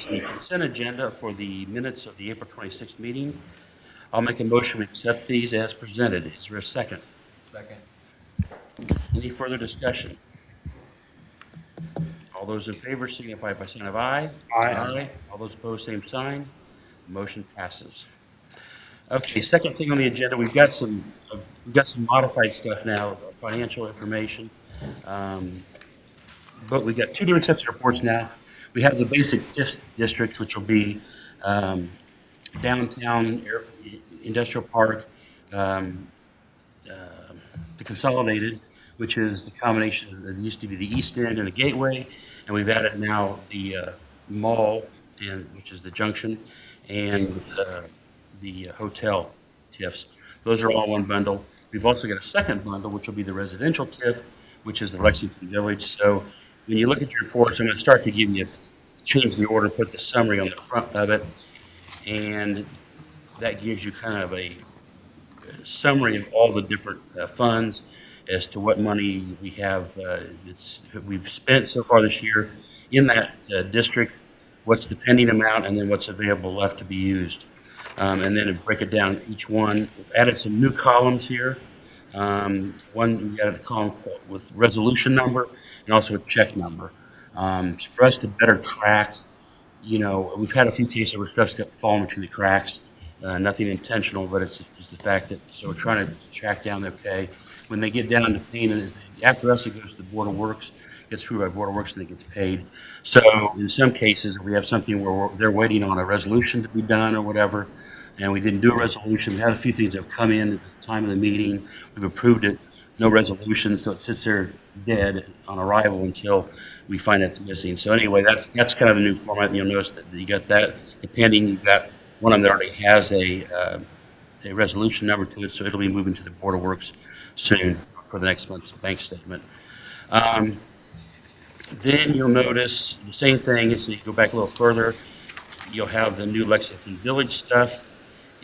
is the consent agenda for the minutes of the April 26th meeting. I'll make a motion to accept these as presented. Is there a second? Second. Any further discussion? All those in favor signify by saying of aye. Aye. All those opposed, same sign. Motion passes. Okay, second thing on the agenda, we've got some modified stuff now, financial information. But we've got two different sets of reports now. We have the basic districts, which will be downtown, industrial park, the consolidated, which is the combination of, it used to be the East End and the Gateway, and we've added now the mall, which is the Junction, and the hotel TIFs. Those are all one bundle. We've also got a second bundle, which will be the residential TIF, which is the Lexington Village. So when you look at your reports, I'm going to start to give you, change the order, put the summary on the front of it, and that gives you kind of a summary of all the different funds as to what money we have, we've spent so far this year in that district, what's the pending amount, and then what's available left to be used. And then break it down each one. We've added some new columns here. One, we added a column with resolution number and also a check number. For us to better track, we've had a few cases where stuff's got fallen through the cracks. Nothing intentional, but it's just the fact that, so we're trying to track down their pay. When they get down to paying it, after us, it goes to the Board of Works, gets through by Board of Works, and it gets paid. So in some cases, if we have something where they're waiting on a resolution to be done or whatever, and we didn't do a resolution, we had a few things that have come in at the time of the meeting, we've approved it, no resolution, so it sits there dead on arrival until we find it's missing. So anyway, that's kind of the new format. You'll notice that you got that, depending, you've got one of them that already has a resolution number to it, so it'll be moving to the Board of Works soon for the next month's bank statement. Then you'll notice the same thing, so you go back a little further, you'll have the new Lexington Village stuff,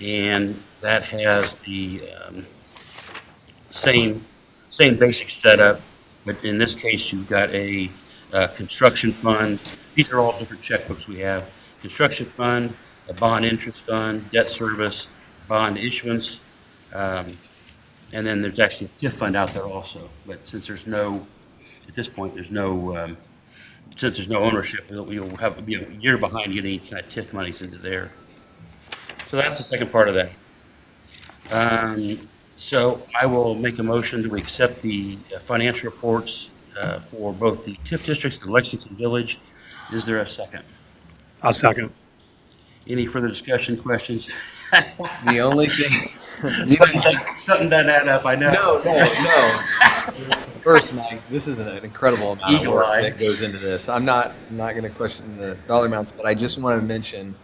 and that has the same basic setup, but in this case, you've got a construction fund. These are all different checkbooks we have. Construction fund, a bond interest fund, debt service, bond issuance, and then there's actually a TIF fund out there also. But since there's no, at this point, since there's no ownership, we'll be a year behind getting any kind of TIF monies into there. So that's the second part of that. So I will make a motion to accept the financial reports for both the TIF districts and Lexington Village. Is there a second? I'll second. Any further discussion, questions? The only thing. Something doesn't add up, I know. No. First, Mike, this is an incredible amount of work that goes into this. I'm not going to question the dollar amounts, but I just want to mention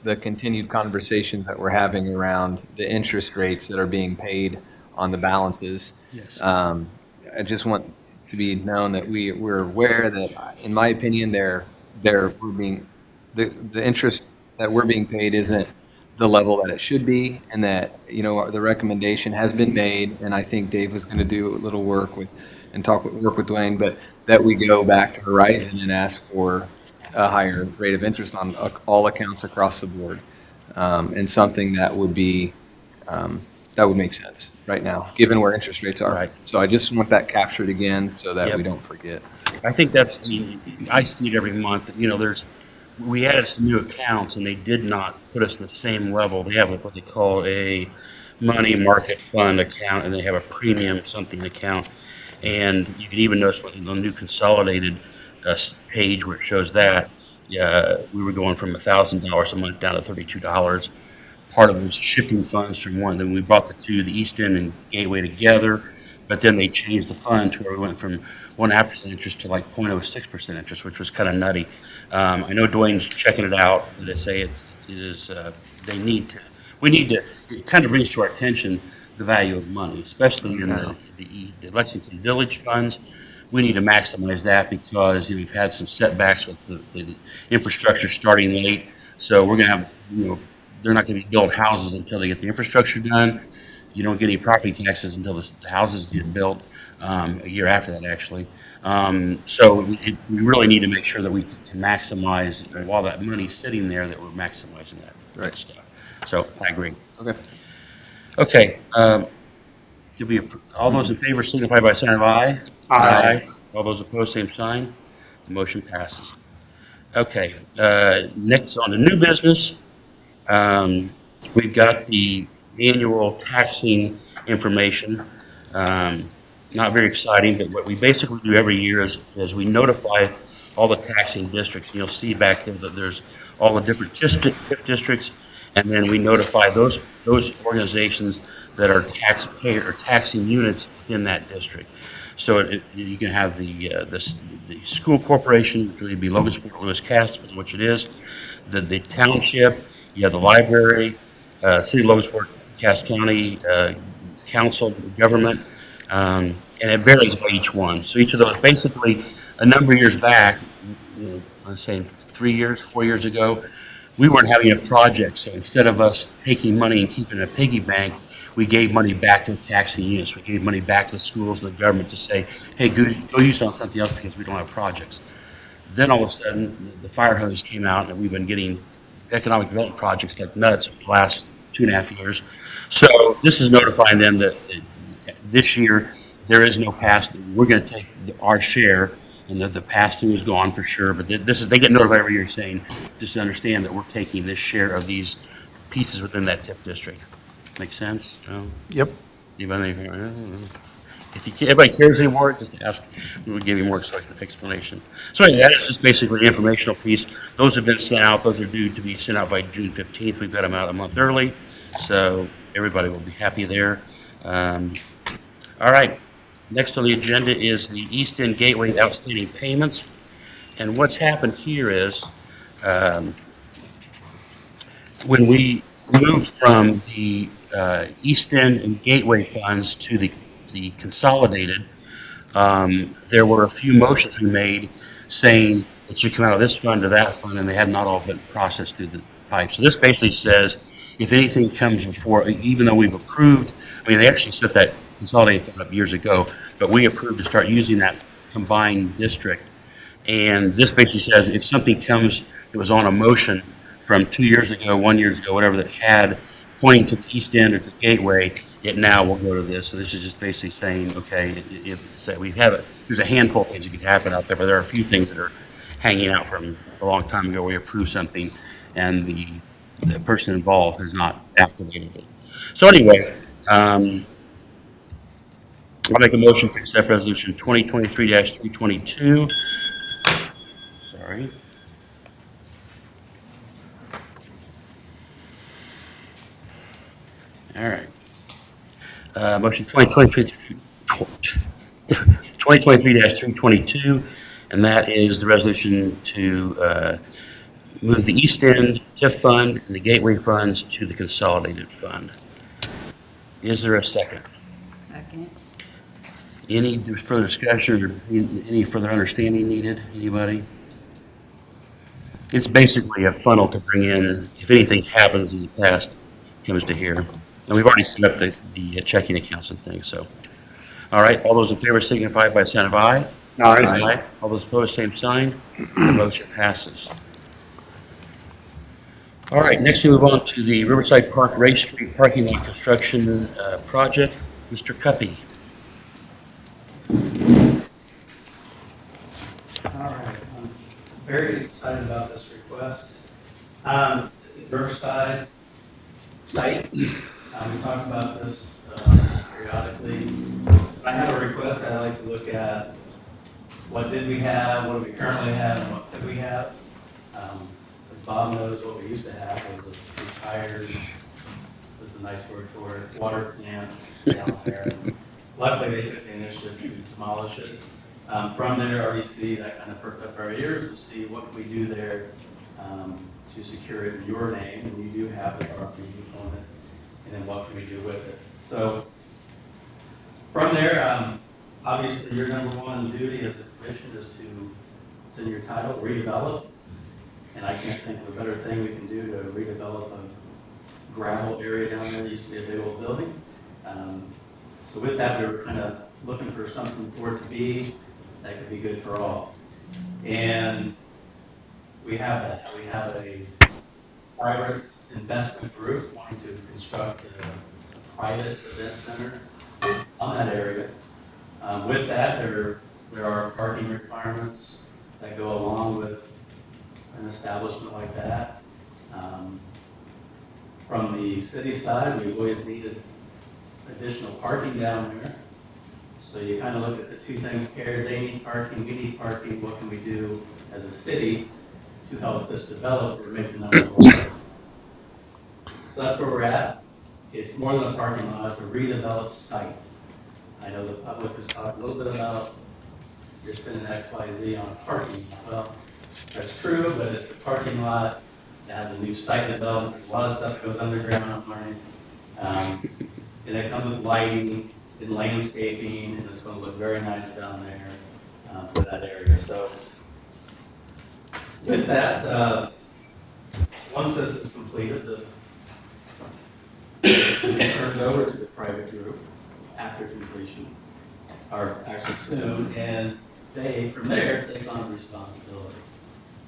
the continued conversations that we're having around the interest rates that are being paid on the balances. Yes. I just want to be known that we're aware that, in my opinion, the interest that we're being paid isn't the level that it should be, and that the recommendation has been made, and I think Dave was going to do a little work with Dwayne, but that we go back to Horizon and ask for a higher rate of interest on all accounts across the board, and something that would be that would make sense right now, given where interest rates are. Right. So I just want that captured again so that we don't forget. I think I see it every month. We added some new accounts, and they did not put us in the same level. They have what they call a money market fund account, and they have a premium something account. And you can even notice on the new consolidated page where it shows that we were going from $1,000 a month down to $32. Part of it was shifting funds from one. Then we brought the two, the East End and Gateway, together, but then they changed the fund to where we went from 1.5% interest to like 0.06% interest, which was kind of nutty. I know Dwayne's checking it out, but they say it kind of brings to our attention the value of money, especially in the Lexington Village funds. We need to maximize that because we've had some setbacks with the infrastructure starting late. So we're going to have, they're not going to build houses until they get the infrastructure done. You don't get any property taxes until the houses get built. a year after that, actually. So we really need to make sure that we can maximize, while that money's sitting there, that we're maximizing that stuff. So I agree. Okay. Okay, all those in favor signify by saying aye. Aye. All those opposed, same sign. The motion passes. Okay, next on the new business, we've got the annual taxing information. Not very exciting, but what we basically do every year is we notify all the taxing districts. And you'll see back there that there's all the different TIF districts, and then we notify those organizations that are taxpayer or taxing units within that district. So you can have the school corporation, which would be Logansport, Lewis, Cass, which it is, the township, you have the library, city of Logansport, Cass County, council, government, and it varies by each one. So each of those, basically, a number of years back, I'm saying 3 years, 4 years ago, we weren't having a project. So instead of us taking money and keeping it in a piggy bank, we gave money back to the taxing units. We gave money back to the schools and the government to say, hey, go use it on something else because we don't have projects. Then all of a sudden, the fire hose came out, and we've been getting economic development projects like nuts for the last 2.5 years. So this is notifying them that this year there is no pass-through. We're going to take our share, and the pass-through is gone for sure. But they get notified every year saying, just to understand that we're taking this share of these pieces within that TIF district. Make sense? No? Yep. If anybody cares anymore, just ask. We would give you more explanation. So anyway, that is just basically the informational piece. Those have been sent out. Those are due to be sent out by June 15th. We've got them out a month early, so everybody will be happy there. All right. Next on the agenda is the East End Gateway outstanding payments. And what's happened here is when we moved from the East End and Gateway funds to the consolidated, there were a few motions we made saying it should come out of this fund or that fund, and they have not all been processed through the pipe. So this basically says if anything comes before, even though we've approved, I mean, they actually set that consolidated fund up years ago, but we approved to start using that combined district. And this basically says if something comes that was on a motion from 2 years ago, 1 year ago, whatever, that had pointing to the East End or the Gateway, it now will go to this. So this is just basically saying, okay, we have it. There's a handful of things that could happen out there, but there are a few things that are hanging out from a long time ago. We approved something, and the person involved has not activated it. So anyway, I'll make a motion to accept resolution 2023-322. Sorry. All right. Motion 2023-322, and that is the resolution to move the East End TIF fund and the Gateway funds to the consolidated fund. Is there a second? Second. Any further discussion or any further understanding needed? Anybody? It's basically a funnel to bring in if anything happens in the past, comes to here. And we've already set up the checking accounts and things, so. All right, all those in favor signify by a sign of aye. Aye. All those opposed, same sign. The motion passes. All right, next we move on to the Riverside Park Race Street parking lot construction project. Mr. Cuppy. All right, I'm very excited about this request. It's a Riverside site. We talk about this periodically. When I have a request, I like to look at what did we have, what do we currently have, and what could we have. As Bob knows, what we used to have was a retired, this is a nice word for it, water plant down there. Luckily, they took the initiative to demolish it. From there, REC, that kind of perked up our ears to see what can we do there to secure it in your name, and you do have the property component, and then what can we do with it. So from there, obviously your number one duty as a commission is to, it's in your title, redevelop, and I can't think of a better thing we can do to redevelop a gravel area down there that used to be a big old building. So with that, we were kind of looking for something for it to be, that could be good for all. And we have that. We have a private investment group wanting to construct a private event center on that area. With that, there are parking requirements that go along with an establishment like that. From the city side, we've always needed additional parking down there. So you kind of look at the two things paired. They need parking, we need parking. What can we do as a city to help this develop or make the numbers work? So that's where we're at. It's more than a parking lot, it's a redeveloped site. I know the public has talked a little bit about you're spending X, Y, Z on parking. Well, that's true, but it's a parking lot that has a new site development, a lot of stuff that goes underground on learning. And it comes with lighting and landscaping, and it's going to look very nice down there for that area. So with that, once this is completed, the will be turned over to the private group after completion, or actually soon, and they, from there, take on responsibility,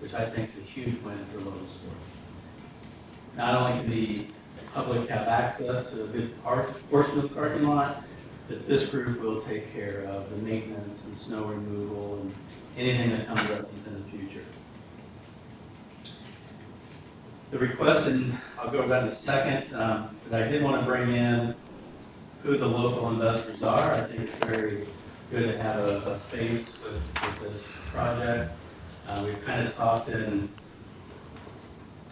which I think is a huge win for local sport. Not only can the public have access to a good portion of the parking lot, but this group will take care of the maintenance and snow removal and anything that comes up in the future. The request, and I'll go about in a second, but I did want to bring in who the local investors are. I think it's very good to have a face with this project. We've kind of talked in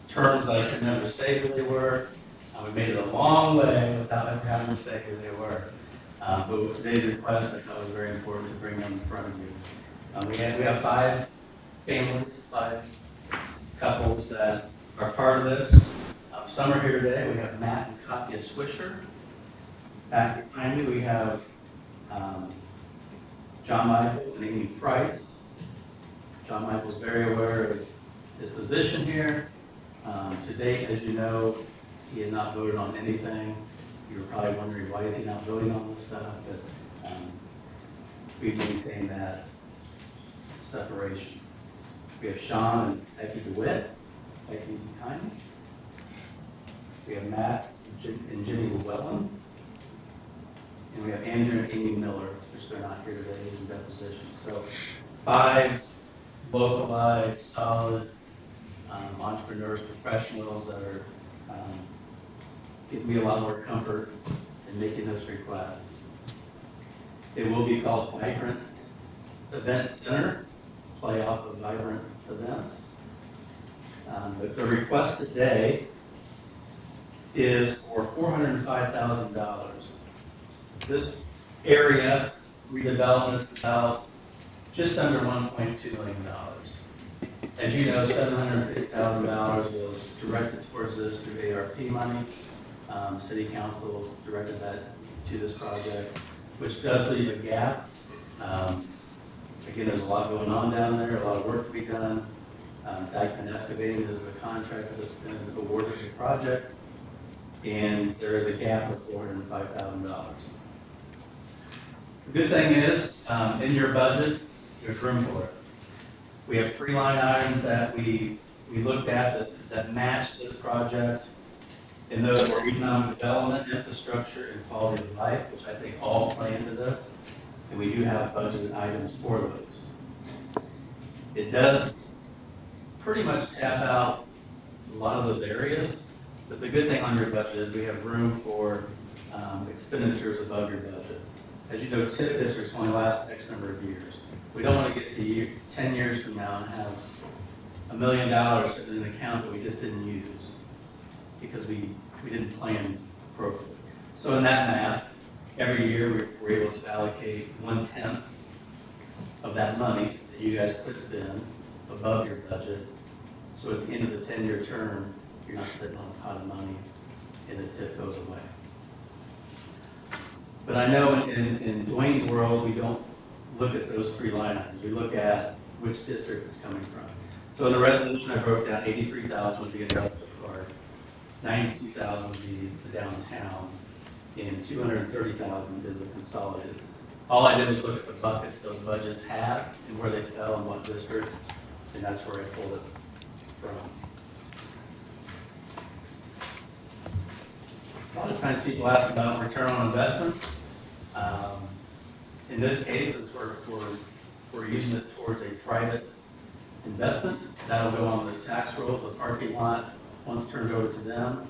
terms I can never say who they were. We made it a long way without ever having to say who they were. But with today's request, I thought it was very important to bring them in front of you. We have 5 families, 5 couples that are part of this. Some are here today. We have Matt and Katya Swisher. Back behind me, we have John Michael and Amy Price. John Michael's very aware of his position here. To date, as you know, he has not voted on anything. You're probably wondering why is he not voting on this stuff, but we've maintained that separation. We have Sean and Becky DeWitt. Becky's behind me. We have Matt and Jimmy Llewellyn. And we have Andrew and Amy Miller, which they're not here today, in deposition. So 5 localized, solid entrepreneurs, professionals that are gives me a lot more comfort in making this request. It will be called Vibrant Event Center, play off of Vibrant Events. But the request today is for $405,000. This area redevelopment is about just under $1.2 million. As you know, $750,000 was directed towards this through ARP money. City Council directed that to this project, which does leave a gap. Again, there's a lot going on down there, a lot of work to be done. Dykeman Excavating is the contractor that's been awarded the project, and there is a gap of $405,000. The good thing is, in your budget, there's room for it. We have 3 line items that we looked at that match this project. And those are economic development, infrastructure, and quality of life, which I think all play into this. And we do have budgeted items for those. It does pretty much tap out a lot of those areas. But the good thing on your budget is we have room for expenditures above your budget. As you know, TIF districts only last X number of years. We don't want to get to 10 years from now and have $1 million sitting in an account that we just didn't use because we didn't plan appropriately. So in that math, every year we're able to allocate 1/10 of that money that you guys could spend above your budget. So at the end of the 10-year term, you're not sitting on a pot of money and the TIF goes away. But I know in Dwayne's world, we don't look at those 3 line items. We look at which district it's coming from. So in the resolution, I broke down 83,000 would be a industrial park, 92,000 would be the downtown, and 230,000 is a consolidated all I did was look at the buckets those budgets had and where they fell in what district, and that's where I pulled it from. A lot of times people ask about return on investment. In this case, it's we're using it towards a private investment. That'll go on the tax rolls, the parking lot, once turned over to them,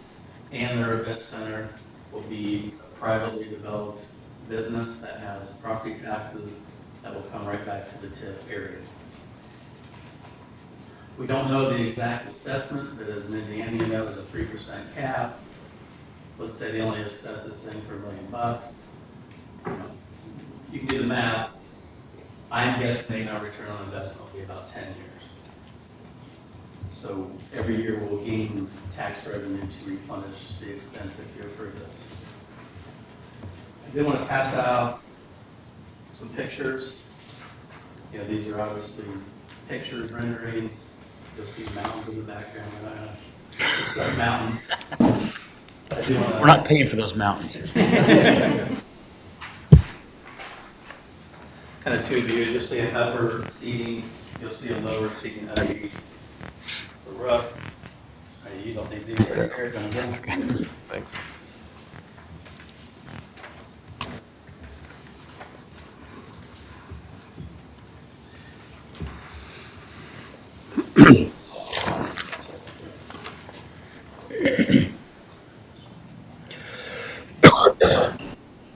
and their event center will be a privately developed business that has property taxes that will come right back to the TIF area. We don't know the exact assessment, but as in Indiana, you know, there's a 3% cap. Let's say they only assess this thing for $1 million. You know, you can do the math. I'm guessing our return on investment will be about 10 years. So every year we'll gain tax revenue to replenish the expense if you approve this. I did want to pass out some pictures. You know, these are obviously pictures, renderings. You'll see mountains in the background. Just like mountains. I do want to, We're not paying for those mountains. kind of two views. You'll see an upper seating. You'll see a lower seating underneath the roof. You don't think these are here? Thanks.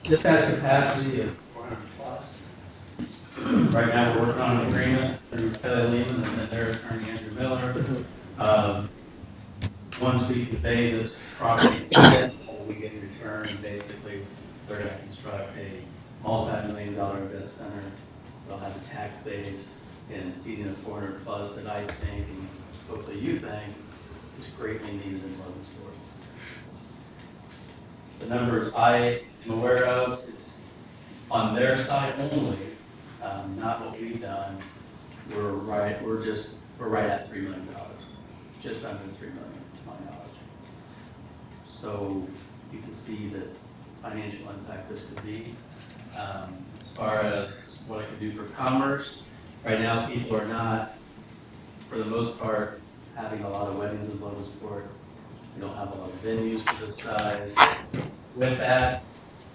This has capacity of 400 plus. Right now, we're working on an agreement through Kelly Lehman and their attorney Andrew Miller. Once we convey this property to we get in return, basically, they're going to construct a multi-million-dollar event center. They'll have a tax base and seating of 400 plus that I think, and hopefully you think, is greatly needed in Logansport. The numbers I am aware of, it's on their side only, not what we've done. We're right at $3 million, just under $3 million to my knowledge. So you can see the financial impact this could be. As far as what I could do for commerce, right now people are not, for the most part, having a lot of weddings in Logansport. We don't have a lot of venues for this size. With that,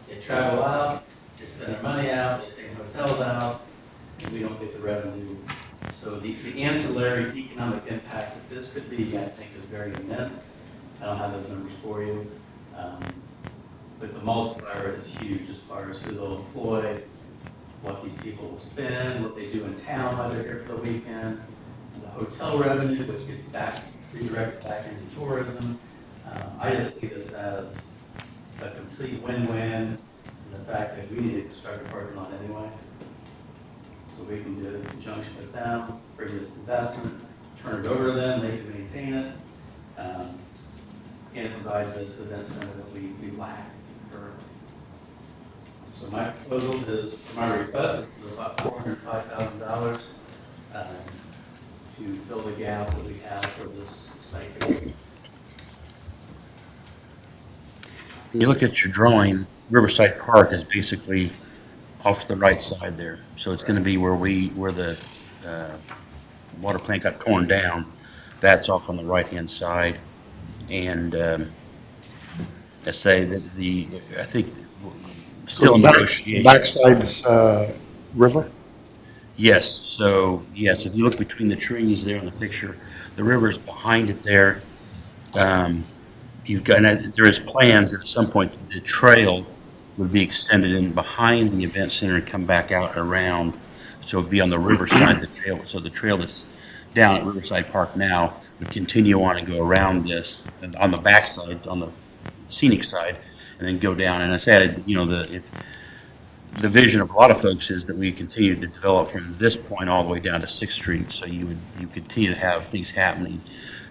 they travel out, they spend their money out, they stay in hotels out, and we don't get the revenue. So the ancillary economic impact that this could be, I think, is very immense. I don't have those numbers for you. But the multiplier is huge as far as who they'll employ, what these people will spend, what they do in town while they're here for the weekend, and the hotel revenue, which gets redirected back into tourism. I just see this as a complete win-win, and the fact that we need to construct a parking lot anyway. So we can do it in conjunction with them, bring this investment, turn it over to them, they can maintain it. And it provides this event center that we lack currently. So my proposal is, my request is for about $405,000 to fill the gap that we have for this site. When you look at your drawing, Riverside Park is basically off to the right side there. So it's going to be where the water plant got torn down. That's off on the right-hand side. And I say that I think still in negotiation. Backside's river? Yes, so, yes, if you look between the trees there in the picture, the river's behind it there. You've got, and there is plans that at some point the trail would be extended in behind the event center and come back out around. So it'd be on the riverside of the trail. So the trail that's down at Riverside Park now would continue on and go around this, and on the backside, on the scenic side, and then go down. And I said, you know, the vision of a lot of folks is that we continue to develop from this point all the way down to 6th Street. So you continue to have things happening.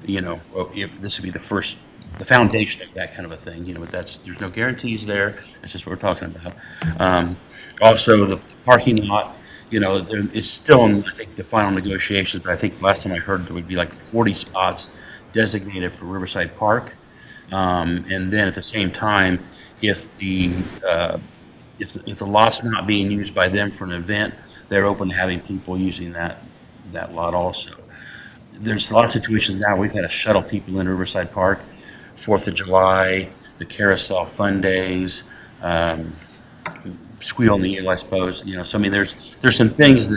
You know, this would be the foundation of that kind of a thing. You know, but there's no guarantees there. That's just what we're talking about. Also, the parking lot. You know, it's still in, I think, the final negotiations, but I think last time I heard there would be like 40 spots designated for Riverside Park. And then at the same time, if the if the lot's not being used by them for an event, they're open to having people using that lot also. There's a lot of situations now, we've had to shuttle people in Riverside Park, 4th of July, the Carousel Fun Days, Squeal on the Eel, I suppose, so I mean, there's some things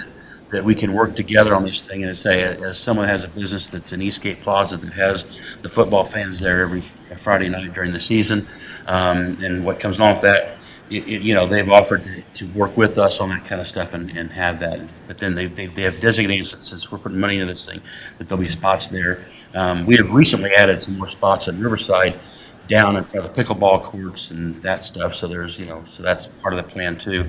that we can work together on this thing and say, as someone has a business that's in Eastgate Plaza that has the football fans there every Friday night during the season, and what comes along with that, they've offered to work with us on that kind of stuff and have that. But then they have designated, since we're putting money into this thing, that there'll be spots there. We have recently added some more spots at Riverside down in front of the pickleball courts and that stuff. So there's, so that's part of the plan too.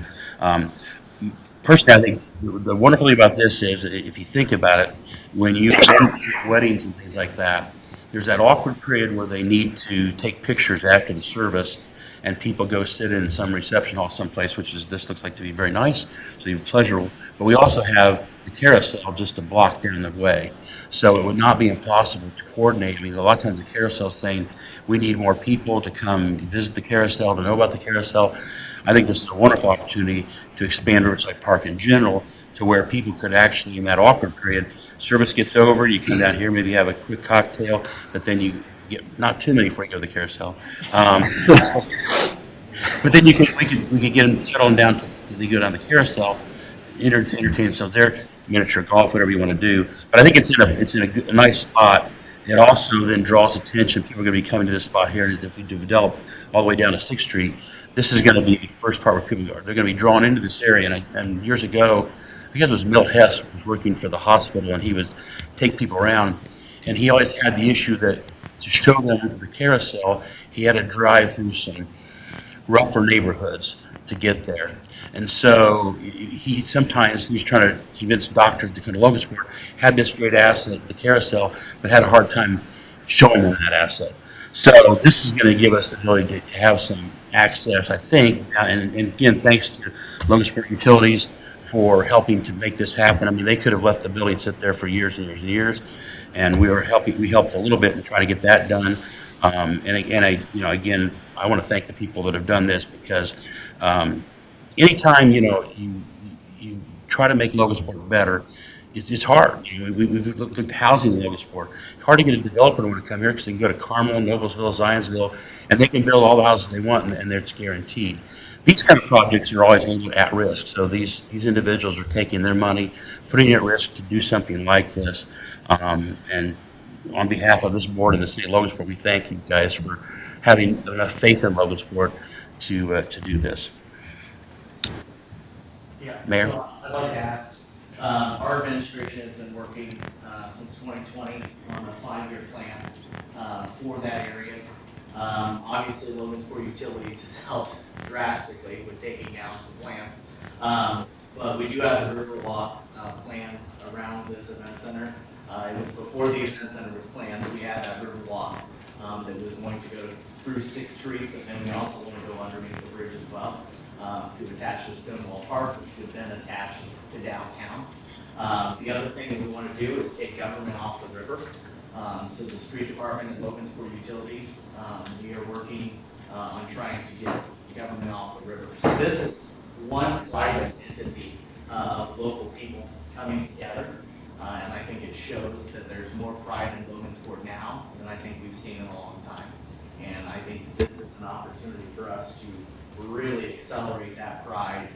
Personally, I think the wonderful thing about this is, if you think about it, when you have weddings and things like that, there's that awkward period where they need to take pictures after the service, and people go sit in some reception hall someplace, this looks like to be very nice, so be pleasurable. But we also have the carousel just a block down the way. So it would not be impossible to coordinate. I mean, a lot of times the carousel is saying, we need more people to come visit the carousel, to know about the carousel. I think this is a wonderful opportunity to expand Riverside Park in general to where people could actually, in that awkward period, service gets over, you come down here, maybe have a quick cocktail, but then you get not too many before you go to the carousel. But then we could get them settled down to they go down the carousel, entertain themselves there, miniature golf, whatever you want to do. But I think it's in a nice spot. It also then draws attention. People are going to be coming to this spot here, and if we develop all the way down to 6th Street, this is going to be the first part where people are. They're going to be drawn into this area. And years ago, I guess it was Milt Hess who was working for the hospital, and he would take people around, and he always had the issue that to show them the carousel, he had to drive through some rougher neighborhoods to get there. And so he was trying to convince doctors to come to Logansport, had this great asset, the carousel, but had a hard time showing them that asset. So this is going to give us the ability to have some access, I think, and again, thanks to Logansport Utilities for helping to make this happen. I mean, they could have left the building sit there for years and years and years, and we helped a little bit in trying to get that done. Again, I want to thank the people that have done this, because anytime you try to make Logansport better, it's hard. We've looked at housing in Logansport. It's hard to get a developer to want to come here because they can go to Carmel, Noblesville, Zionsville, and they can build all the houses they want, and it's guaranteed. These kind of projects are always a little bit at risk. So these individuals are taking their money, putting it at risk to do something like this. And on behalf of this board and the city of Logansport, we thank you guys for having enough faith in Logansport to do this. Yeah. Mayor? So I'd like to ask, our administration has been working since 2020 on a 5-year plan for that area. Obviously, Logansport Utilities has helped drastically with taking down some plants. But we do have a Riverwalk plan around this event center. It was before the event center was planned. We had that Riverwalk that was going to go through 6th Street, but then we also want to go underneath the bridge as well to attach to Stonewall Park, which would then attach to downtown. The other thing that we want to do is take government off the river. So the street department and Logansport Utilities, we are working on trying to get government off the river. So this is one private entity of local people coming together. And I think it shows that there's more pride in Logansport now than I think we've seen in a long time. And I think this is an opportunity for us to really accelerate that pride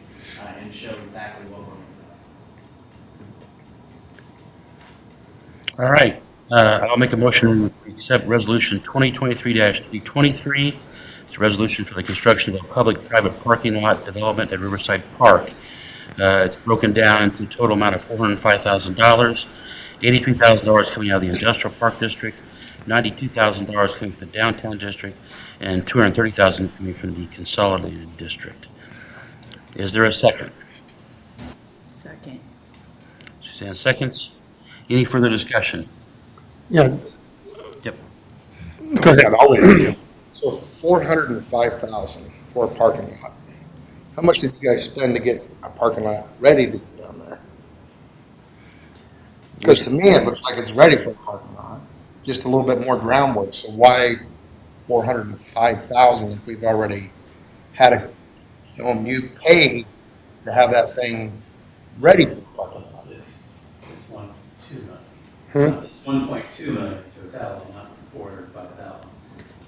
and show exactly what we're doing. All right. I'll make a motion to accept Resolution 2023-323. It's a resolution for the construction of a public-private parking lot development at Riverside Park. It's broken down into a total amount of $405,000, $83,000 coming out of the Industrial Park District, $92,000 coming from the Downtown District, and $230,000 coming from the Consolidated District. Is there a second? Second. Suzanne seconds. Any further discussion? Yeah, Yep. go ahead, I'll wait for you. So 405,000 for a parking lot. How much did you guys spend to get a parking lot ready to go down there? Because to me, it looks like it's ready for a parking lot, just a little bit more groundwork. So why 405,000 if we've already had a you pay to have that thing ready for the parking lot. It's 1.2 million. Hmm? It's 1.2 million in totality, not 405,000.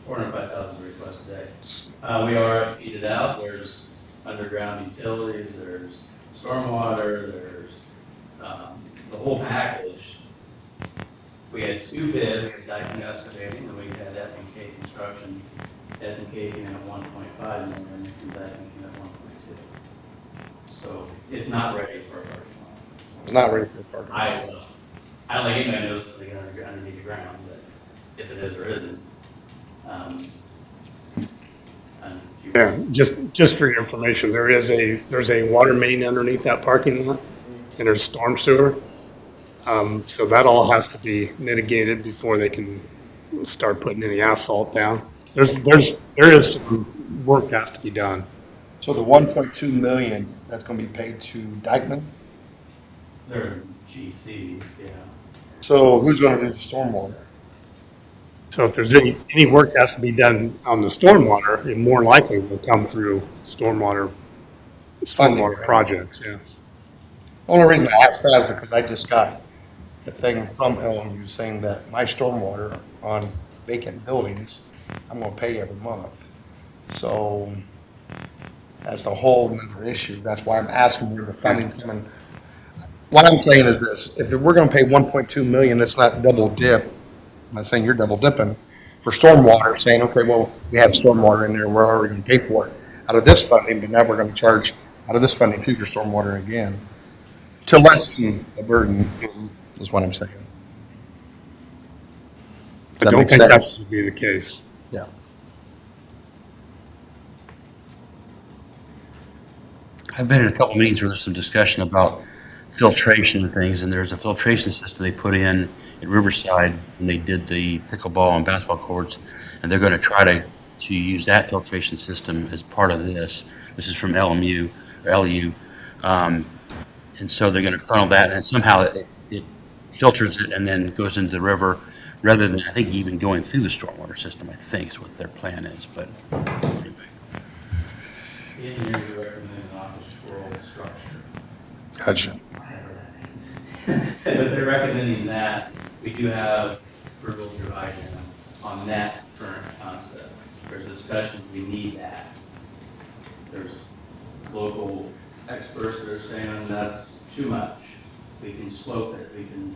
405,000 is a request a day. We RFP'd it out. There's underground utilities, there's stormwater, there's the whole package. We had 2 bids, we had Dyken Excavating, and we had F&K Construction. F&K came in at 1.5 million, and Dyken came at 1.2. So it's not ready for a parking lot. It's not ready for the parking lot. I don't think anybody knows if they get underneath the ground, but if it is or isn't. And if you- Yeah, just for your information, there's a water main underneath that parking lot, and there's storm sewer. So that all has to be mitigated before they can start putting any asphalt down. There is some work has to be done. So the 1.2 million, that's gonna be paid to Dykeman? They're GC, yeah. So who's gonna do the stormwater? So if there's any work has to be done on the stormwater, it more likely will come through stormwater Funding, right? projects, yeah. Only reason I asked that is because I just got the thing from LMU saying that my stormwater on vacant buildings, I'm gonna pay every month. So that's a whole nother issue. That's why I'm asking where the funding's coming. What I'm saying is this, if we're gonna pay 1.2 million, let's not double dip. I'm not saying you're double dipping for stormwater, saying, okay, well, we have stormwater in there and we're already gonna pay for it out of this funding, but now we're gonna charge out of this funding too for stormwater again, to lessen the burden, is what I'm saying. Does I that don't make think sense? that's to be the case. Yeah. I've been in a couple meetings where there's some discussion about filtration and things, and there's a filtration system they put in at Riverside when they did the pickleball and basketball courts, and they're going to try to use that filtration system as part of this. This is from LMU, or LU. And so they're going to funnel that, and somehow it filters it and then goes into the river, rather than, I think, even going through the stormwater system, I think is what their plan is, but anyway. The engineers are recommending an office world structure. Gotcha. But they're recommending that. We do have approval through IDM on that current concept. There's discussion, we need that. There's local experts that are saying that's too much. We can slope it, we can,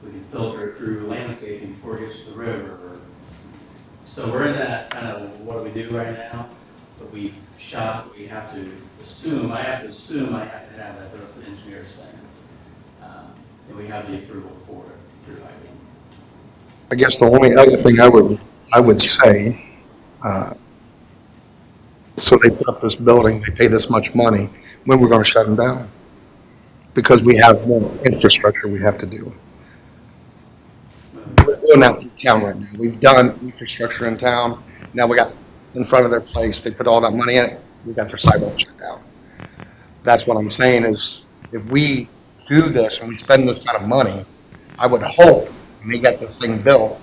we can filter it through landscaping before it gets to the river. So we're in that kind of, what do we do right now? But we've shot, we have to assume, I have to have that, but that's what the engineer is saying. And we have the approval for it through IDM. I guess the only other thing I would say, so they put up this building, they pay this much money, when we're gonna shut them down? Because we have more infrastructure we have to do. We're doing that through town right now. We've done infrastructure in town. Now we got in front of their place, they put all that money in it, we got their sidewalk shut down. That's what I'm saying is, if we do this and we spend this kind of money, I would hope when they get this thing built,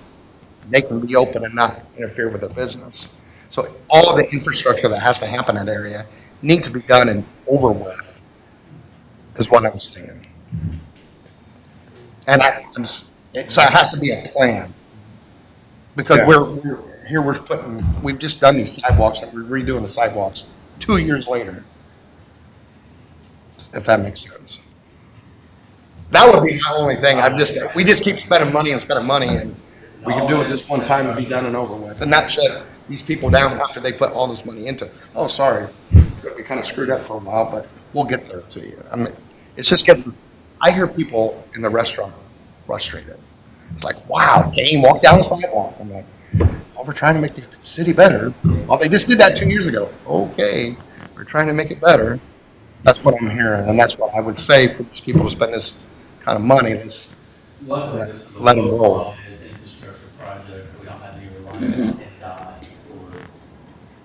they can be open and not interfere with their business. So all of the infrastructure that has to happen in that area needs to be done and over with, is what I'm saying. And so it has to be a plan. Because Yeah. we've just done these sidewalks, and we're redoing the sidewalks 2 years later. If that makes sense. That would be my only thing. We just keep spending money, and we can do it this one time and be done and over with. And not shut these people down after they put all this money into it. Oh, sorry, we kind of screwed up for a while, but we'll get there to you. I mean, it's just I hear people in the restaurant frustrated. It's like, wow, can't even walk down the sidewalk. I'm like, well, we're trying to make the city better. Well, they just did that 2 years ago. Okay, we're trying to make it better. That's what I'm hearing, and that's what I would say for these people to spend this kind of money. Luckily, this is a Let 'em roll. low-quality infrastructure project. We don't have any reliance on NDOT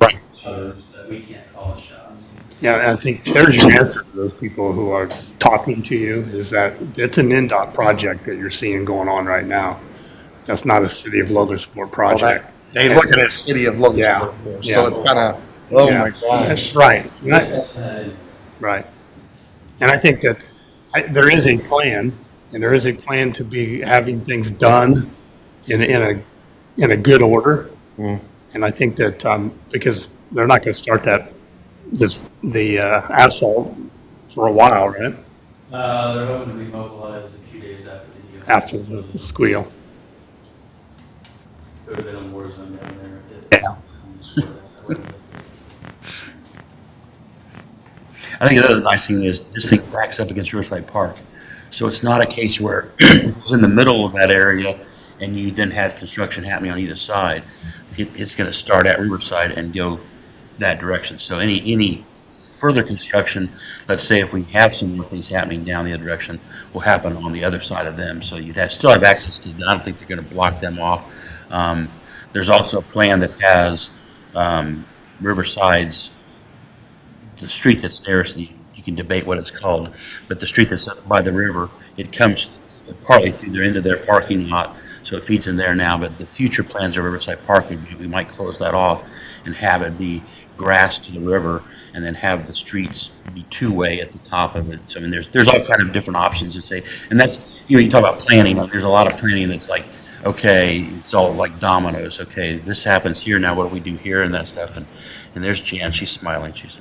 Right. or others that we can't call the shots. Yeah, and I think there's your answer to those people who are talking to you, is that it's an NDOT project that you're seeing going on right now. That's not a City of Logansport Well, project. they look at it as city of Logansport, Yeah. of course. So Yeah. it's kind of Oh, Yeah. my gosh. Right. And I- That's that in. Right. And I think that there is a plan, and there is a plan to be having things done in a good order. Mm. And I think that, because they're not going to start the asphalt for a while, right? They're hoping to be mobilized a few days after the. After the squeal. Could have been a war zone down there. Yeah. I think the other nice thing is this thing backs up against Riverside Park. So it's not a case where it's in the middle of that area and you then had construction happening on either side. It's going to start at Riverside and go that direction. So any further construction, let's say if we have some more things happening down the other direction, will happen on the other side of them. So still have access to them. I don't think they're going to block them off. There's also a plan that has Riverside's, the street that's there, so you can debate what it's called, but the street that's up by the river, it comes partly through their into their parking lot, so it feeds in there now. But the future plans of Riverside Park would be, we might close that off and have it be grass to the river, and then have the streets be two-way at the top of it. So I mean, there's all kind of different options to say, and that's, you talk about planning. There's a lot of planning that's like, okay, it's all like dominoes. Okay, this happens here now. What do we do here and that stuff? And there's Jan. She's smiling. She's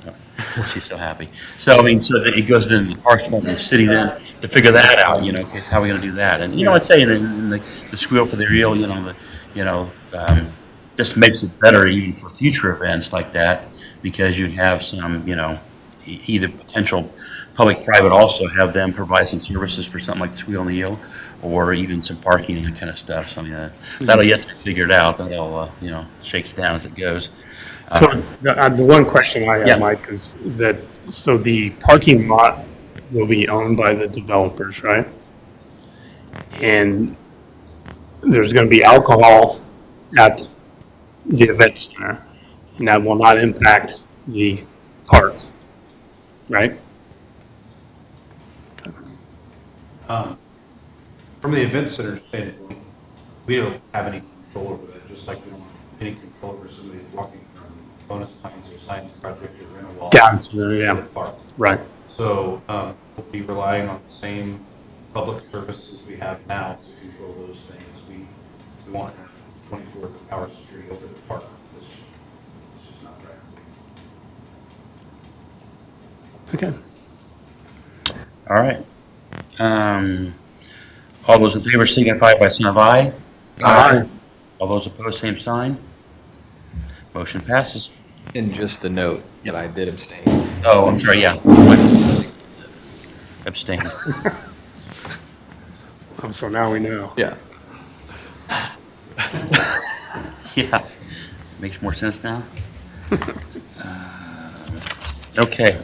so happy. So I mean, so it goes into the Parks Department and the city then to figure that out. Okay, so how are we going to do that? And I'd say in the squeal for the reel, this makes it better even for future events like that, because you'd have some, either potential public-private also have them provide some services for something like the squeal and the eel, or even some parking and that kind of stuff. So I mean, that'll yet to be figured out. That'll, shakes down as it goes. So the one question I Yeah. have, Mike, is that, so the parking lot will be owned by the developers, right? And there's going to be alcohol at the event center, and that will not impact the park, right? From the event center standpoint, we don't have any control over that, just like we don't have any control over somebody walking from Bonus Pines or Science Project or Renewal Down to the, to the yeah, park. right. So we'll be relying on the same public services we have now to control those things. We won't have 24-hour security over the park. It's just not right. Okay. All right. All those in favor signify by saying aye. Aye. All those opposed, same sign. Motion passes. And just a note that I did abstain. Oh, I'm sorry, yeah. Abstain. So now we know. Yeah. Yeah. Makes more sense now. Okay.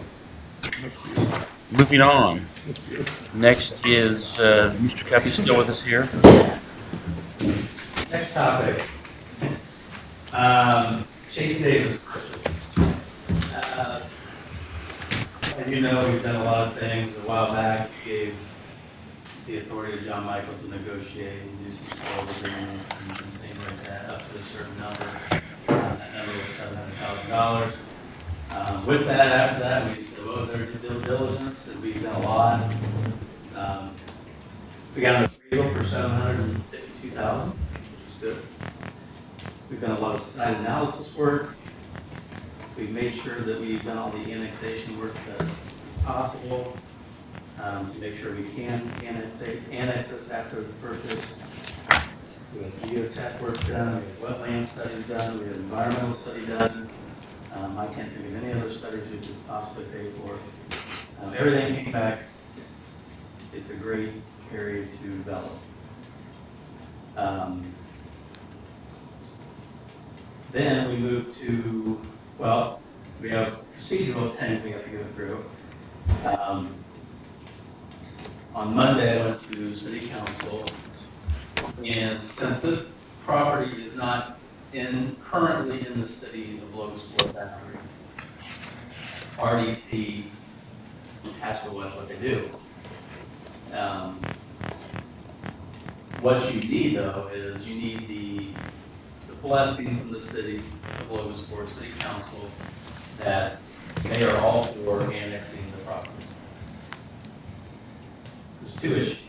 Moving on. Next is, Mr. Cuppy still with us here? Next topic. Chase Davis purchase. And we've done a lot of things. A while back, we gave the authority to John Michael to negotiate and do some sales agreements and things like that up to a certain number. That number was $700,000. With that, after that, we said, well, there's due diligence, and we've done a lot. We got an appraisal for $752,000, which is good. We've done a lot of site analysis work. We've made sure that we've done all the annexation work that is possible, to make sure we can annex this after the purchase. We have geotech work done, we have wetland studies done, we have environmental study done. I can't think of any other studies we could possibly pay for. Everything came back. It's a great area to develop. Then we move to, we have procedural things we have to go through. On Monday, I went to city council, and since this property is not currently in the city of Logansport boundary, RDC has to what they do. What you need, though, is you need the blessing from the city of Logansport City Council that they are all for annexing the property. There's two issues.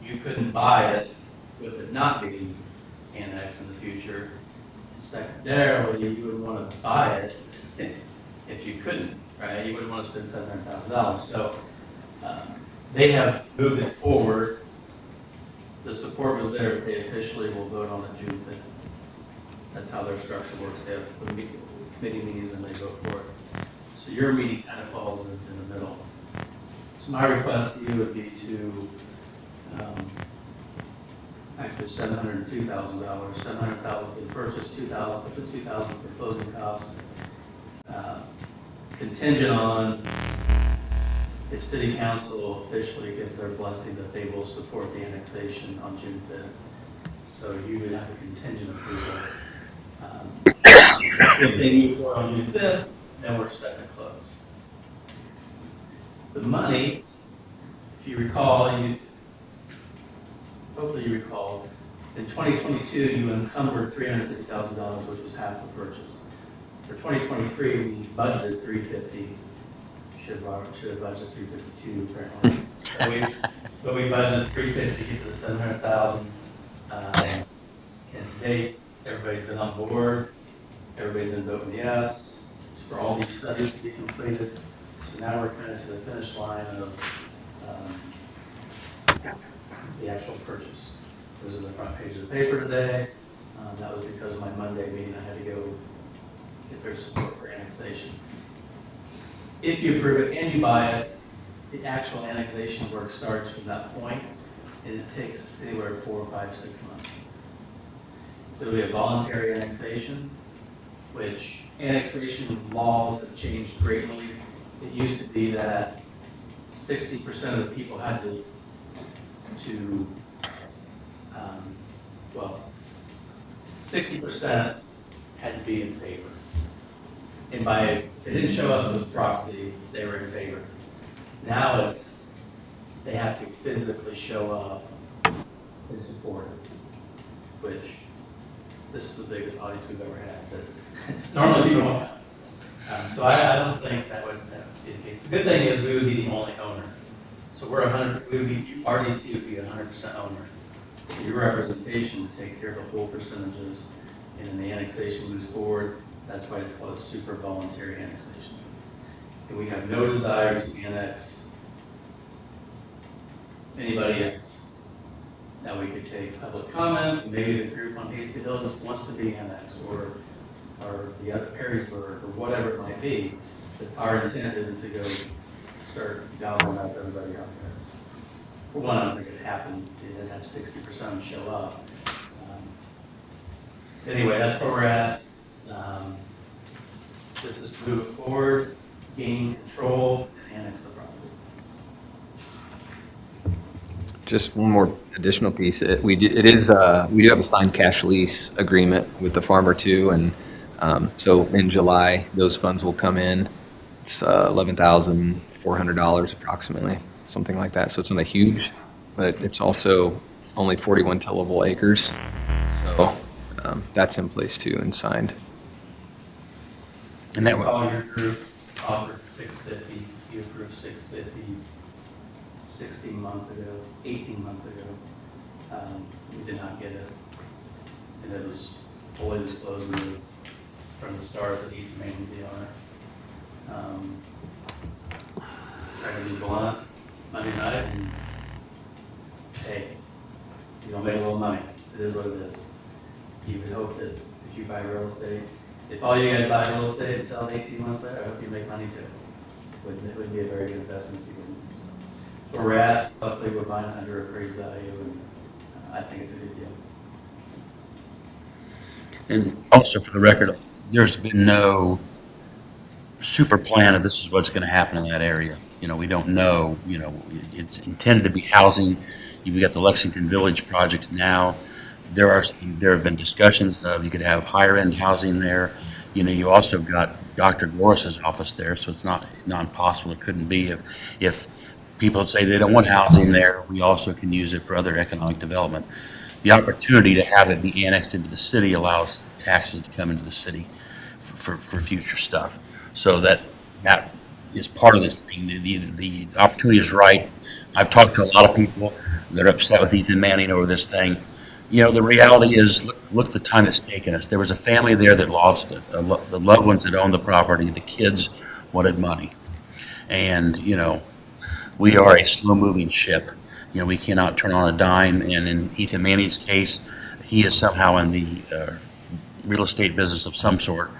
You couldn't buy it with it not being annexed in the future. And secondarily, you wouldn't want to buy it if you couldn't, right? You wouldn't want to spend $700,000. So they have moved it forward. The support was there, but they officially will vote on it June 5th. That's how their structure works. They have the committee meetings and they vote for it. So your meeting kind of falls in the middle. So my request to you would be to actually $702,000, $700,000 for the purchase, $2,000, put $2,000 for closing costs, contingent on if City Council officially gives their blessing that they will support the annexation on June 5th. So you would have a contingent approval. If they move forward on June 5th, then we're set to close. The money, if you recall, hopefully you recall, in 2022 you encumbered $350,000, which was half the purchase. For 2023, we budgeted $350,000. Should have budgeted $352,000 apparently. but we budgeted $350,000 to get to the $700,000. And to date, everybody's been on board. Everybody's been voting yes for all these studies to be completed. So now we're kind of to the finish line of the actual purchase. It was in the front page of the paper today. That was because of my Monday meeting. I had to go get their support for annexation. If you approve it and you buy it, the actual annexation work starts from that point, and it takes anywhere 4, 5, 6 months. It'll be a voluntary annexation, which annexation laws have changed greatly. It used to be that 60% of the people had to 60% had to be in favor. And if they didn't show up as proxy, they were in favor. Now they have to physically show up and support it, which this is the biggest audience we've ever had. But normally people don't come. So I don't think that would be the case. The good thing is we would be the only owner. So RDC would be 100% owner. So your representation would take care of the whole percentages, and then the annexation moves forward. That's why it's called a super voluntary annexation. And we have no desire to annex anybody else. Now we could take public comments, and maybe the group on Hasty Hill just wants to be annexed, or the other Perrysburg, or whatever it might be. But our intent isn't to go start gobbling up everybody out there. For one, I don't think it'd happen. It'd have 60% of them show up. Anyway, that's where we're at. This is to move it forward, gain control, and annex the property. Just one more additional piece. We do have a signed cash lease agreement with the farmer too, and so in July those funds will come in. It's $11,400 approximately, something like that. So it's not huge, but it's also only 41 tillable acres. So that's in place too and signed. And that All your group offered $650. You approved $650 16 months ago, 18 months ago. We did not get it, and it was fully disclosed from the start that each main DR. Tried to be blunt Monday night, and hey, you're gonna make a little money. It is what it is. You would hope that if you buy real estate, if all you guys buy real estate and sell in 18 months later, I hope you make money too. It wouldn't be a very good investment if you wouldn't. So where we're at, luckily we're buying under appraised value, and I think it's a good deal. And also for the record, there's been no super plan of this is what's going to happen in that area. We don't know, it's intended to be housing. You've got the Lexington Village project now. There have been discussions of you could have higher end housing there. You also got Dr. Goris's office there, so it's not impossible. It couldn't be if people say they don't want housing there, we also can use it for other economic development. The opportunity to have it be annexed into the city allows taxes to come into the city for future stuff. So that is part of this thing. The opportunity is right. I've talked to a lot of people that are upset with Ethan Manning over this thing. You know, the reality is, look the time it's taken us. There was a family there that lost it. The loved ones that owned the property, the kids wanted money. And, you know, we are a slow-moving ship. You know, we cannot turn on a dime. And in Ethan Manning's case, he is somehow in the real estate business of some sort.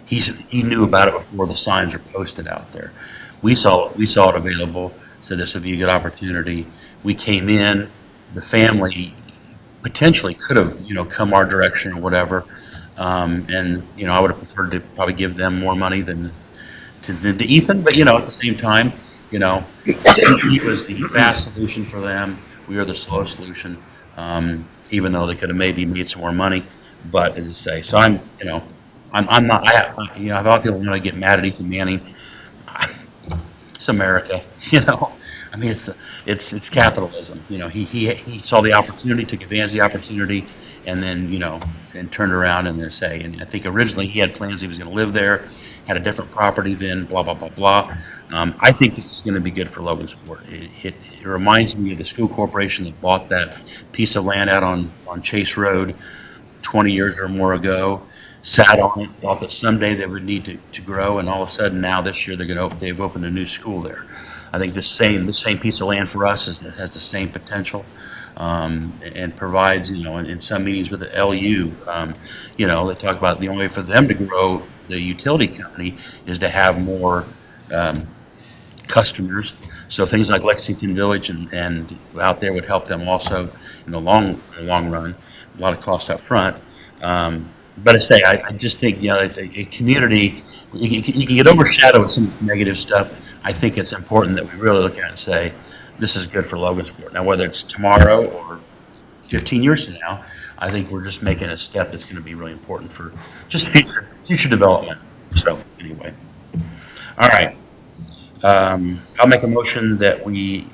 He knew about it before the signs were posted out there. We saw it available, so this would be a good opportunity. We came in, the family potentially could have, you know, come our direction or whatever. And, you know, I would have preferred to probably give them more money than to Ethan, but, you know, at the same time, you know, he was the fast solution for them. We are the slow solution, even though they could have maybe made some more money. But as I say, so I'm not, you know, I have a lot of people want to get mad at Ethan Manning. It's America, you know. I mean, it's capitalism. You know, he saw the opportunity, took advantage of the opportunity, and then, you know, and turned around and then say, and I think originally he had plans he was going to live there, had a different property then, blah, blah, blah, blah. I think this is going to be good for Logansport. It reminds me of the school corporation that bought that piece of land out on Chase Road 20 years or more ago, sat on it, thought that someday they would need to grow, and all of a sudden now this year they've opened a new school there. I think the same piece of land for us has the same potential, and provides, you know, in some meetings with the LU, you know, they talk about the only way for them to grow the utility company is to have more customers. So things like Lexington Village and out there would help them also in the long run. A lot of cost up front. But I just think, you know, a community, you can get overshadowed with some of the negative stuff. I think it's important that we really look at it and say, this is good for Logansport. Now, whether it's tomorrow or 15 years from now, I think we're just making a step that's going to be really important for just future development. So anyway, all right. I'll make a motion that we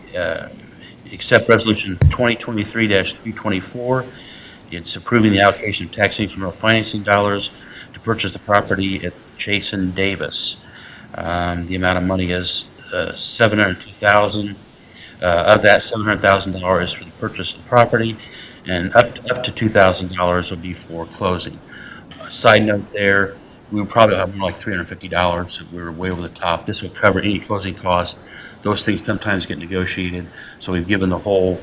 accept Resolution 2023-324. It's approving the allocation of tax incremental financing dollars to purchase the property at Chase and Davis. The amount of money is $702,000. Of that, $700,000 is for the purchase of the property, and up to $2,000 will be for closing. Side note there, we would probably have more like $350, so we were way over the top. This will cover any closing costs. Those things sometimes get negotiated, so we've given the whole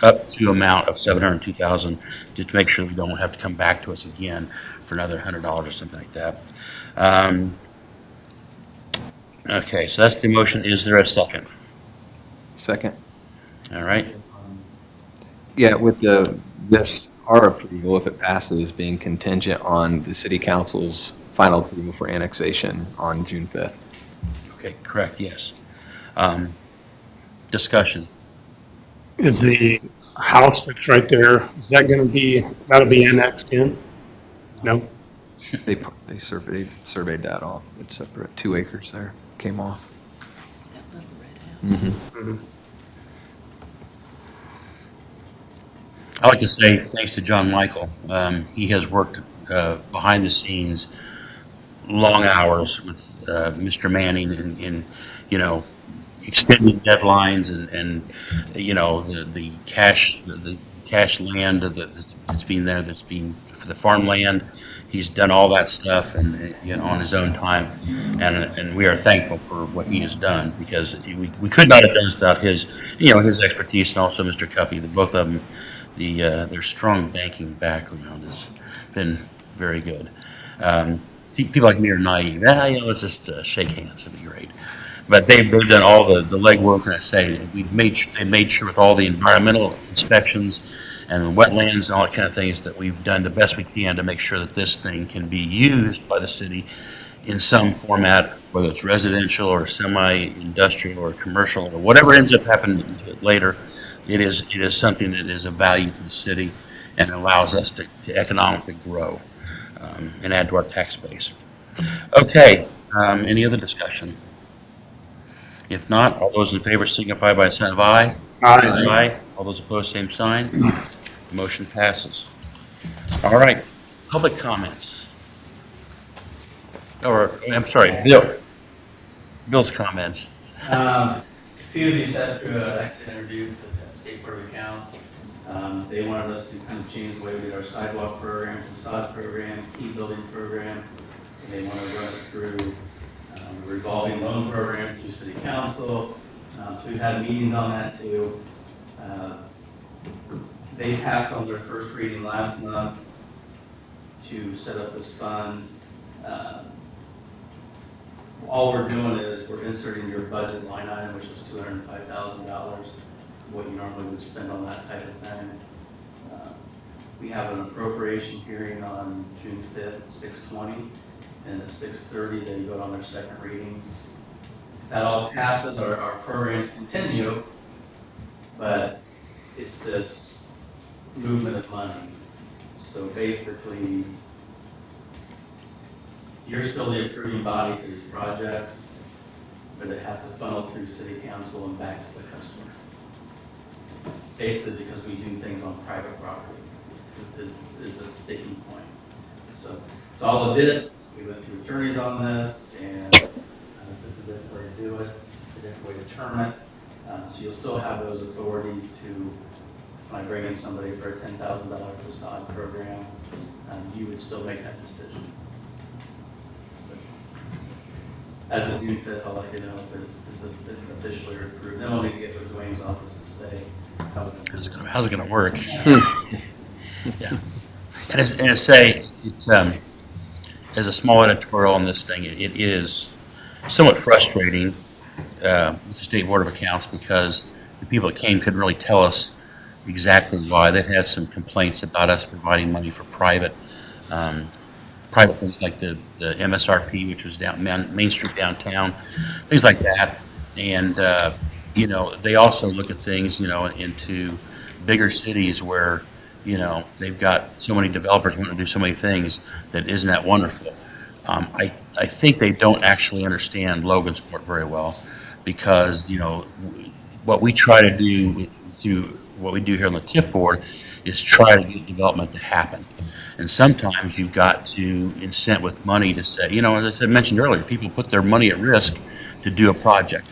up to amount of $702,000 just to make sure we don't have to come back to us again for another $100 or something like that. Okay, so that's the motion. Is there a second? Second. All right. Yeah, with our approval, if it passes, being contingent on the city council's final approval for annexation on June 5th. Okay, correct, yes. Discussion. Is the house that's right there, is that going to that'll be annexed in? No? They surveyed that off. It's separate, 2 acres there, came off. That little red house. Mhm. I'd like to say thanks to John Michael. He has worked behind the scenes long hours with Mr. Manning in you know, extending deadlines and you know, the cash land that's been there, that's been for the farmland. He's done all that stuff and you know, on his own time, and we are thankful for what he has done, because we could not have done this without his, you know, his expertise, and also Mr. Cuppy. Both of them, their strong banking background has been very good. People like me are naive. You know, let's just shake hands. It'd be great. But they've done all the legwork, and I say they made sure with all the environmental inspections and wetlands and all that kind of things that we've done the best we can to make sure that this thing can be used by the city in some format, whether it's residential or semi-industrial or commercial or whatever ends up happening to it later. It is something that is of value to the city and allows us to economically grow and add to our tax base. Okay, any other discussion? If not, all those in favor signify by a sign of aye. Aye. Aye. All those opposed, same sign. Motion passes. All right, public comments. Or, I'm sorry, Bill. Bill's comments. A few of you sat through an exit interview for the State Board of Accounts. They wanted us to kind of change the way we did our sidewalk program, facade program, key building program. And they want to run it through a revolving loan program through City Council. So we've had meetings on that too. They passed on their first reading last month to set up this fund. All we're doing is we're inserting your budget line item, which is $205,000, what you normally would spend on that type of thing. We have an appropriation hearing on June 5th at 6:20, and at 6:30 they vote on their second reading. If that all passes, our programs continue, but it's this movement of money. So basically, you're still the approving body for these projects, but it has to funnel through City Council and back to the customer. Basically, because we do things on private property is the sticking point. So it's all legit. We went through attorneys on this, and this is a different way to do it, a different way to term it. So you'll still have those authorities to, when I bring in somebody for a $10,000 facade program, you would still make that decision. As of June 5th, I'll let you know if it is officially approved. Then we'll need to get to Dwayne's office to say how How's it going to work? Yeah. And I say, as a small editorial on this thing, it is somewhat frustrating with the State Board of Accounts because the people that came couldn't really tell us exactly why. They'd had some complaints about us providing money for private things like the MSRP, which was down Main Street downtown, things like that. And, they also look at things, into bigger cities where, they've got so many developers wanting to do so many things that isn't that wonderful. I think they don't actually understand Logansport very well because, what we try to do through what we do here on the TIP board is try to get development to happen. And sometimes you've got to incent with money to say, as I mentioned earlier, people put their money at risk to do a project.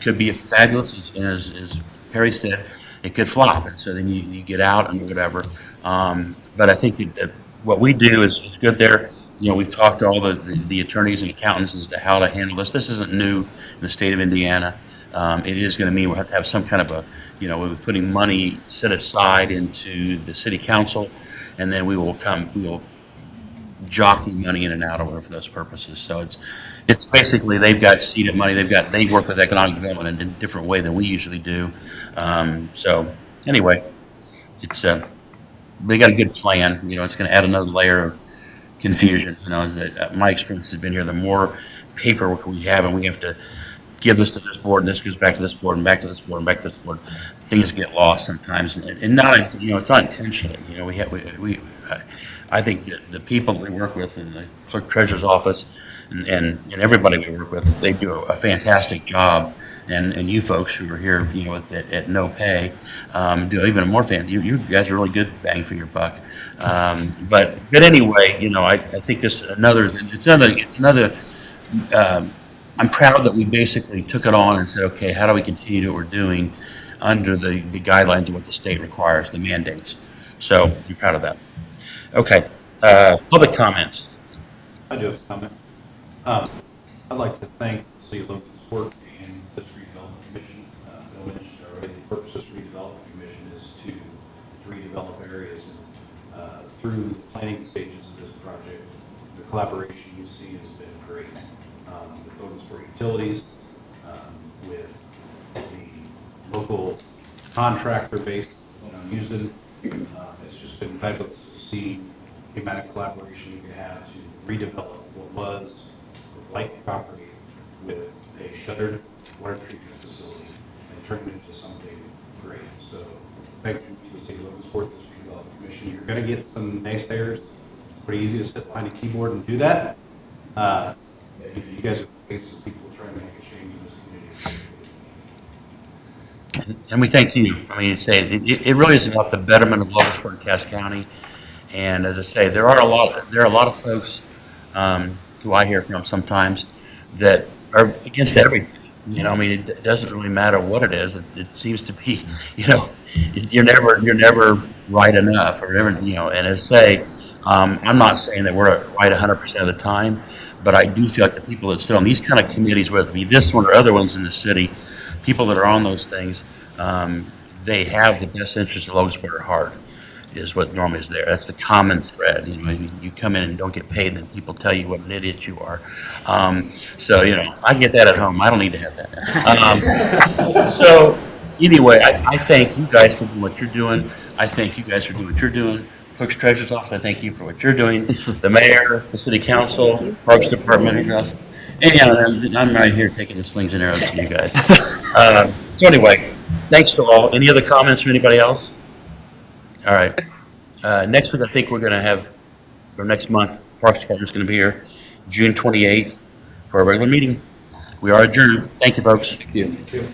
Could be a fabulous, as Perry said, it could flop. And so then you get out and whatever. But I think that what we do is good there. We've talked to all the attorneys and accountants as to how to handle this. This isn't new in the state of Indiana. It is going to mean we'll have to have some kind of a, we're putting money set aside into the city council, and then we will jockey money in and out or whatever for those purposes. So it's basically they've got seeded money. They work with economic development in a different way than we usually do. So anyway, they got a good plan. It's going to add another layer of confusion. My experience has been here. The more paperwork we have, and we have to give this to this board, and this goes back to this board, and back to this board, and back to this board. Things get lost sometimes, and not, it's not intentionally. I think that the people that we work with in the clerk treasurer's office, and everybody we work with, they do a fantastic job. And you folks who are here, at no pay, do even more you guys are really good bang for your buck. But anyway, I think this it's another. I'm proud that we basically took it on and said, okay, how do we continue to do what we're doing under the guidelines of what the state requires, the mandates. So I'm proud of that. Okay, public comments. I do have a comment. I'd like to thank the City of Logansport and this Redevelopment Commission. Bill mentioned already the purpose of this Redevelopment Commission is to redevelop areas. And through the planning stages of this project, the collaboration you see has been great. With Logansport Utilities, with the local contractor base that I'm using. It's just been fabulous to see the amount of collaboration you can have to redevelop what was a light property with a shuttered water treatment facility and turn it into something great. So thank you to the City of Logansport, this Redevelopment Commission. You're going to get some naysayers. It's pretty easy to sit behind a keyboard and do that. You guys are faces people trying to make a change in this community. And we thank you. It really is about the betterment of Logansport and Cass County. And as I say, there are a lot of folks who I hear from sometimes that are against everything. You know, I mean, it doesn't really matter what it is. It seems to be, you know, you're never right enough or ever, you know, and as say, I'm not saying that we're right 100% of the time, but I do feel like the people that sit on these kind of committees, whether it be this one or other ones in the city, people that are on those things, they have the best interest of Logansport at heart, is what normally is there. That's the common thread. You know, you come in and don't get paid, then people tell you what an idiot you are. So, you know, I get that at home. I don't need to have that. So, anyway, I thank you guys for doing what you're doing. I thank you guys for doing what you're doing. Clerk's Treasurer's Office, I thank you for what you're doing. The mayor, the city council, Parks Department, and else. And, you know, I'm right here taking the slings and arrows for you guys. So anyway, thanks to all. Any other comments from anybody else? All right. Next week, I think we're going to have, or next month, Parks Department's going to be here, June 28th, for a regular meeting. We are adjourned. Thank you, folks. Thank you.